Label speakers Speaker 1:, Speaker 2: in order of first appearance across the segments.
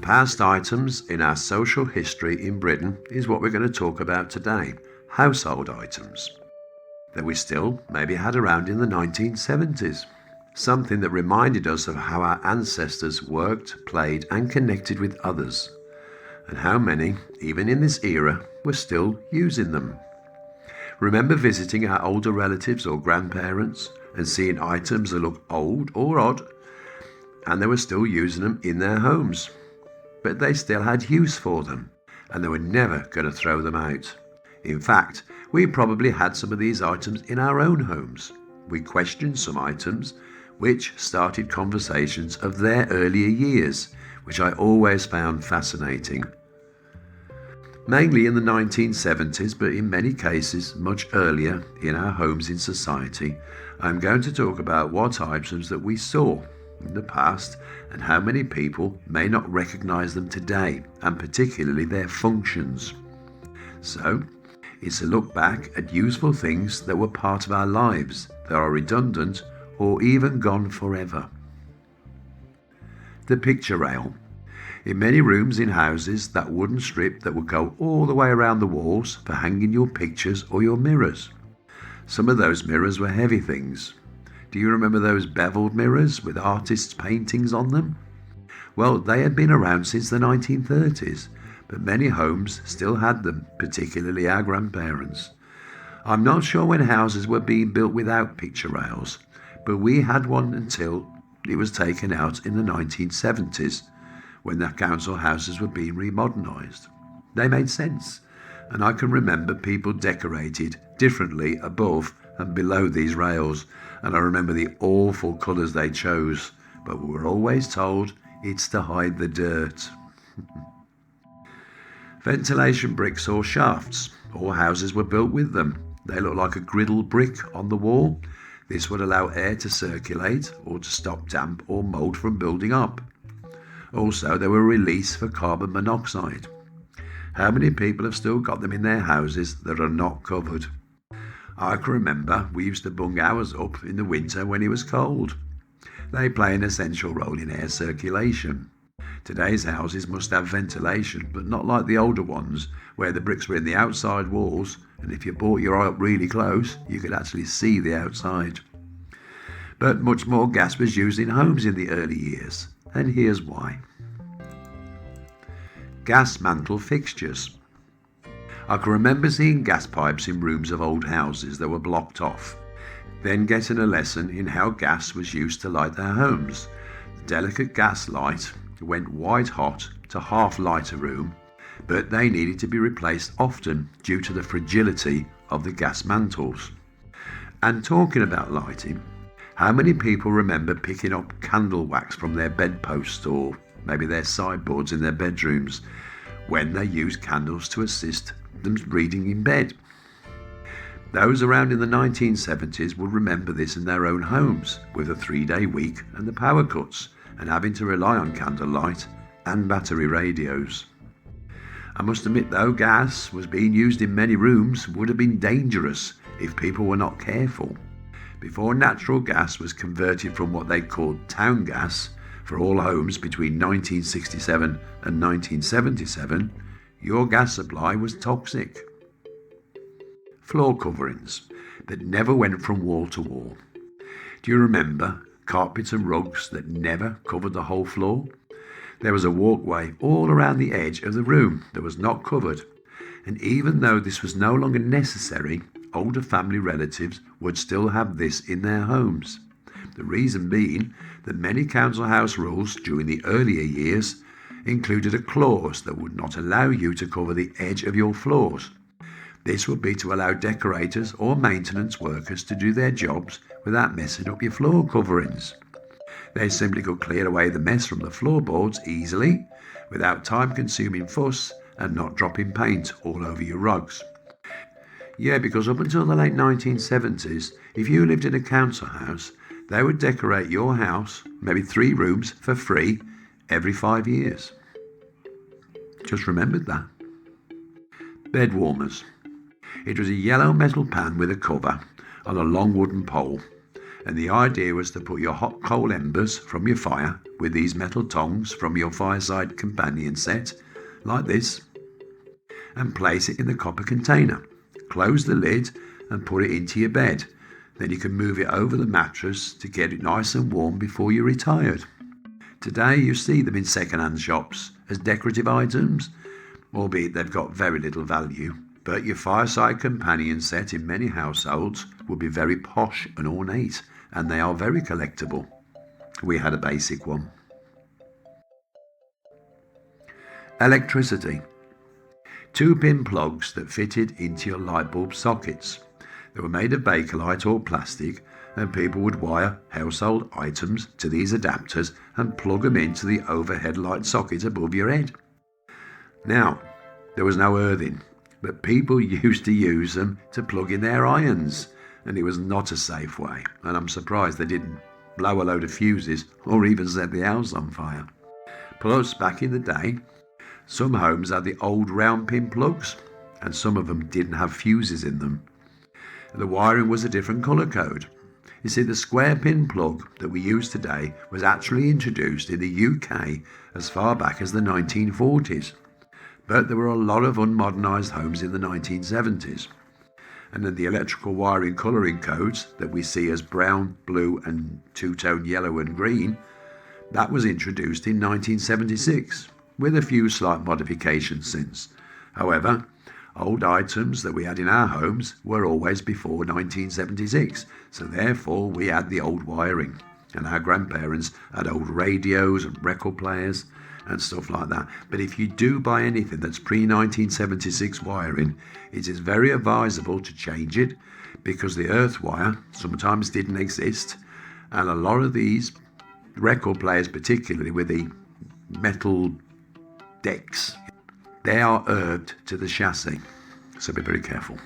Speaker 1: past items in our social history in Britain is what we're going to talk about today, household items that we still maybe had around in the 1970s. Something that reminded us of how our ancestors worked, played and connected with others, and how many, even in this era, were still using them. Remember visiting our older relatives or grandparents and seeing items that look old or odd, and they were still using them in their homes, but they still had use for them, and they were never going to throw them out. In fact, we probably had some of these items in our own homes. We questioned some items, which started conversations of their earlier years, which I always found fascinating. Mainly in the 1970s, but in many cases much earlier in our homes in society, I'm going to talk about what items that we saw in the past and how many people may not recognise them today, and particularly their functions. So, it's a look back at useful things that were part of our lives that are redundant or even gone forever. The picture rail. In many rooms in houses, that wooden strip that would go all the way around the walls for hanging your pictures or your mirrors. Some of those mirrors were heavy things. Do you remember those beveled mirrors with artists' paintings on them? Well, they had been around since the 1930s, but many homes still had them, particularly our grandparents. I'm not sure when houses were being built without picture rails, but we had one until it was taken out in the 1970s, when the council houses were being remodernised. They made sense, and I can remember people decorated differently above and below these rails, and I remember the awful colours they chose, but we were always told it's to hide the dirt. Ventilation bricks or shafts. All houses were built with them. They look like a griddle brick on the wall. This would allow air to circulate or to stop damp or mould from building up. Also, they were a release for carbon monoxide. How many people have still got them in their houses that are not covered? I can remember we used to bung ours up in the winter when it was cold. They play an essential role in air circulation. Today's houses must have ventilation, but not like the older ones, where the bricks were in the outside walls, and if you brought your eye up really close, you could actually see the outside. But much more gas was used in homes in the early years, and here's why. Gas mantle fixtures. I can remember seeing gas pipes in rooms of old houses that were blocked off, then getting a lesson in how gas was used to light their homes. The delicate gas light went white hot to half light a room, but they needed to be replaced often due to the fragility of the gas mantles. And talking about lighting, how many people remember picking up candle wax from their bedposts or maybe their sideboards in their bedrooms when they used candles to assist them reading in bed? Those around in the 1970s would remember this in their own homes, with a 3-day week and the power cuts, and having to rely on candlelight and battery radios. I must admit though, gas was being used in many rooms would have been dangerous if people were not careful. Before natural gas was converted from what they called town gas for all homes between 1967 and 1977, your gas supply was toxic. Floor coverings that never went from wall to wall. Do you remember carpets and rugs that never covered the whole floor? There was a walkway all around the edge of the room that was not covered, and even though this was no longer necessary, older family relatives would still have this in their homes. The reason being that many council house rules during the earlier years included a clause that would not allow you to cover the edge of your floors. This would be to allow decorators or maintenance workers to do their jobs without messing up your floor coverings. They simply could clear away the mess from the floorboards easily, without time-consuming fuss and not dropping paint all over your rugs. Yeah, because up until the late 1970s, if you lived in a council house, they would decorate your house, maybe 3 rooms, for free every 5 years. Just remembered that. Bed warmers. It was a yellow metal pan with a cover on a long wooden pole, And the idea was to put your hot coal embers from your fire with these metal tongs from your fireside companion set, like this, and place it in the copper container. Close the lid and put it into your bed. Then you can move it over the mattress to get it nice and warm before you're retired. Today you see them in second-hand shops as decorative items, albeit they've got very little value. But your fireside companion set in many households will be very posh and ornate, and they are very collectible. We had a basic one. Electricity. 2-pin plugs that fitted into your light bulb sockets. They were made of Bakelite or plastic, and people would wire household items to these adapters and plug them into the overhead light socket above your head. Now, there was no earthing, but people used to use them to plug in their irons, and it was not a safe way, and I'm surprised they didn't blow a load of fuses or even set the house on fire. Plus, back in the day, some homes had the old round pin plugs, and some of them didn't have fuses in them. The wiring was a different colour code. You see, the square pin plug that we use today was actually introduced in the UK as far back as the 1940s. But there were a lot of unmodernised homes in the 1970s. And then the electrical wiring colouring codes that we see as brown, blue and two-tone yellow and green, that was introduced in 1976, with a few slight modifications since. However, old items that we had in our homes were always before 1976, so therefore we had the old wiring, and our grandparents had old radios and record players and stuff like that. But if you do buy anything that's pre-1976 wiring, it is very advisable to change it, because the earth wire sometimes didn't exist, and a lot of these record players, particularly with the metal decks, they are earthed to the chassis, so be very careful.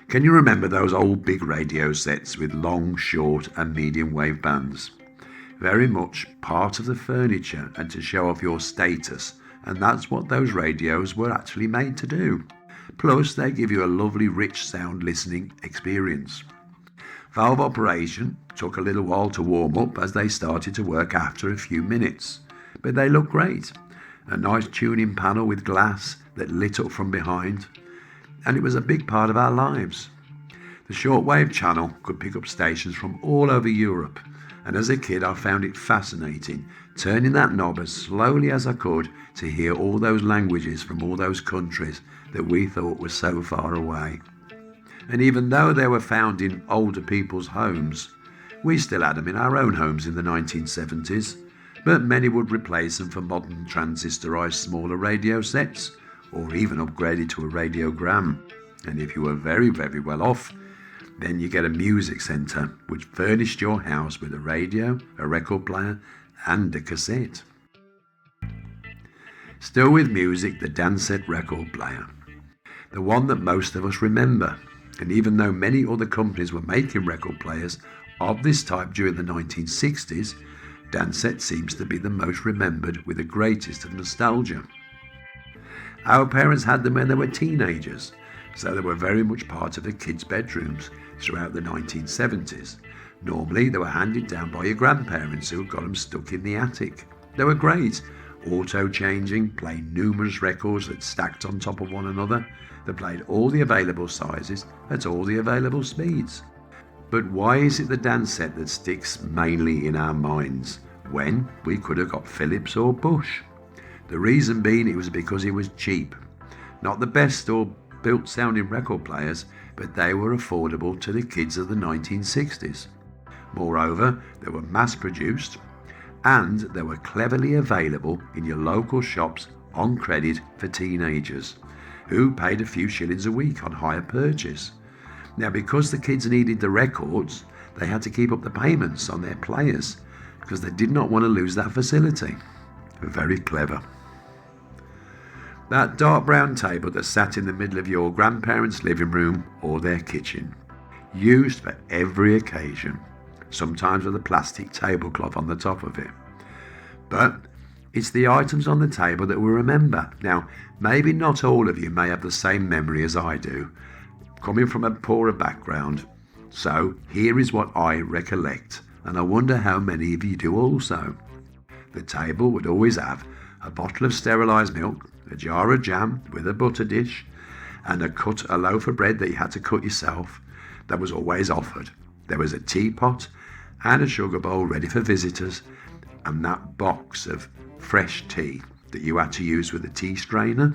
Speaker 1: Can you remember those old big radio sets with long, short and medium wave bands? Very much part of the furniture and to show off your status, and that's what those radios were actually made to do. Plus, they give you a lovely rich sound listening experience. Valve operation took a little while to warm up as they started to work after a few minutes, but they look great. A nice tuning panel with glass that lit up from behind, and it was a big part of our lives. The shortwave channel could pick up stations from all over Europe, and as a kid I found it fascinating, turning that knob as slowly as I could to hear all those languages from all those countries that we thought were so far away. And even though they were found in older people's homes, we still had them in our own homes in the 1970s, but many would replace them for modern transistorized smaller radio sets, or even upgraded to a radiogram. And if you were very, very well off, then you get a music centre which furnished your house with a radio, a record player and a cassette. Still with music, the Dansette record player, the one that most of us remember. And even though many other companies were making record players of this type during the 1960s, Dansette seems to be the most remembered with the greatest of nostalgia. Our parents had them when they were teenagers, so they were very much part of the kids' bedrooms throughout the 1970s. Normally they were handed down by your grandparents who got them stuck in the attic. They were great, auto-changing, playing numerous records that stacked on top of one another. They played all the available sizes at all the available speeds. But why is it the Dansette that sticks mainly in our minds when we could have got Philips or Bush? The reason being it was because it was cheap. Not the best or built sounding record players, but they were affordable to the kids of the 1960s. Moreover, they were mass produced and they were cleverly available in your local shops on credit for teenagers who paid a few shillings a week on hire purchase. Now, because the kids needed the records, they had to keep up the payments on their players because they did not want to lose that facility. Very clever. That dark brown table that sat in the middle of your grandparents' living room or their kitchen, used for every occasion, sometimes with a plastic tablecloth on the top of it. But it's the items on the table that we remember. Now, maybe not all of you may have the same memory as I do. Coming from a poorer background, So here is what I recollect, and I wonder how many of you do also. The table would always have a bottle of sterilised milk, a jar of jam with a butter dish, and a loaf of bread that you had to cut yourself that was always offered. There was a teapot and a sugar bowl ready for visitors, and that box of fresh tea that you had to use with a tea strainer.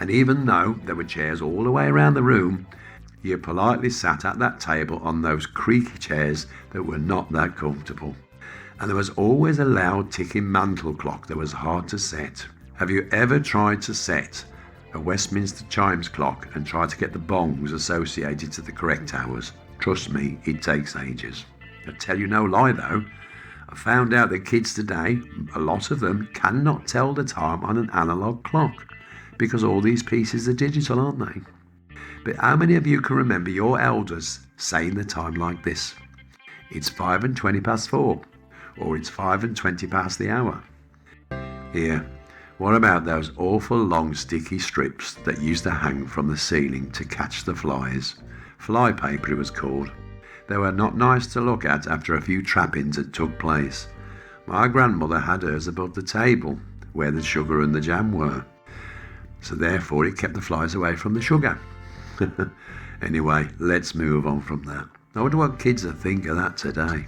Speaker 1: And even though there were chairs all the way around the room, you politely sat at that table on those creaky chairs that were not that comfortable. And there was always a loud ticking mantle clock that was hard to set. Have you ever tried to set a Westminster chimes clock and tried to get the bongs associated to the correct hours? Trust me, it takes ages. I tell you no lie though, I found out that kids today, a lot of them, cannot tell the time on an analogue clock because all these pieces are digital, aren't they? But how many of you can remember your elders saying the time like this? It's 5 and 20 past 4, or it's 5 and 20 past the hour. Here, what about those awful long sticky strips that used to hang from the ceiling to catch the flies? Fly paper it was called. They were not nice to look at after a few trappings had took place. My grandmother had hers above the table where the sugar and the jam were, so therefore it kept the flies away from the sugar. Anyway, let's move on from that. I wonder what kids will think of that today.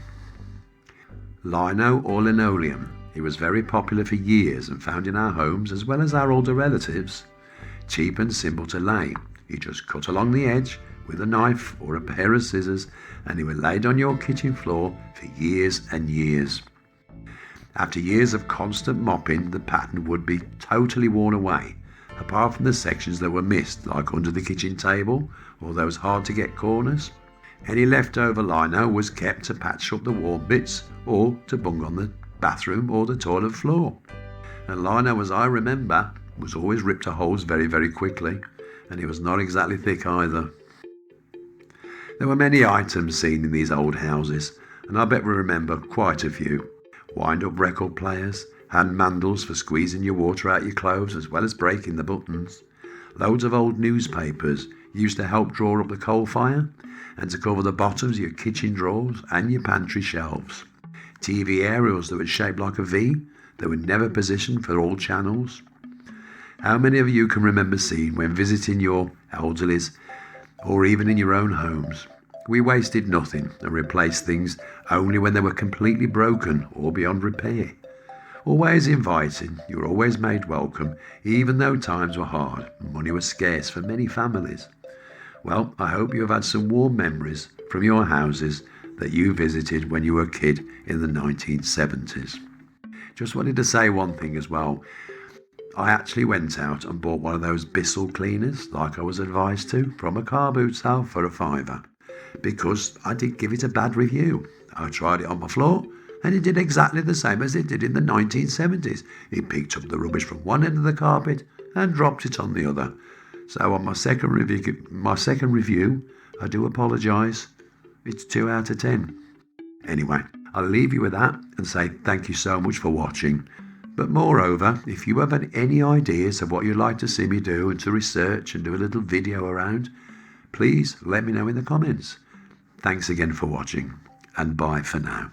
Speaker 1: Lino or linoleum. It was very popular for years and found in our homes as well as our older relatives. Cheap and simple to lay. You just cut along the edge with a knife or a pair of scissors and it was laid on your kitchen floor for years and years. After years of constant mopping, the pattern would be totally worn away, apart from the sections that were missed, like under the kitchen table or those hard to get corners. Any leftover lino was kept to patch up the warm bits or to bung on the bathroom or the toilet floor. And lino, as I remember, was always ripped to holes very, very quickly, and it was not exactly thick either. There were many items seen in these old houses, and I bet we remember quite a few. Wind-up record players, hand mandles for squeezing your water out your clothes as well as breaking the buttons. Loads of old newspapers used to help draw up the coal fire and to cover the bottoms of your kitchen drawers and your pantry shelves. TV aerials that were shaped like a V that were never positioned for all channels. How many of you can remember seeing when visiting your elderlies or even in your own homes? We wasted nothing and replaced things only when they were completely broken or beyond repair. Always inviting, you were always made welcome, even though times were hard and money was scarce for many families. Well, I hope you have had some warm memories from your houses that you visited when you were a kid in the 1970s. Just wanted to say one thing as well. I actually went out and bought one of those Bissell cleaners, like I was advised to, from a car boot sale for a £5, because I did give it a bad review. I tried it on my floor and it did exactly the same as it did in the 1970s. It picked up the rubbish from one end of the carpet and dropped it on the other. So on my second review, I do apologise. It's 2 out of 10. Anyway, I'll leave you with that and say thank you so much for watching. But moreover, if you have any ideas of what you'd like to see me do and to research and do a little video around, please let me know in the comments. Thanks again for watching, and bye for now.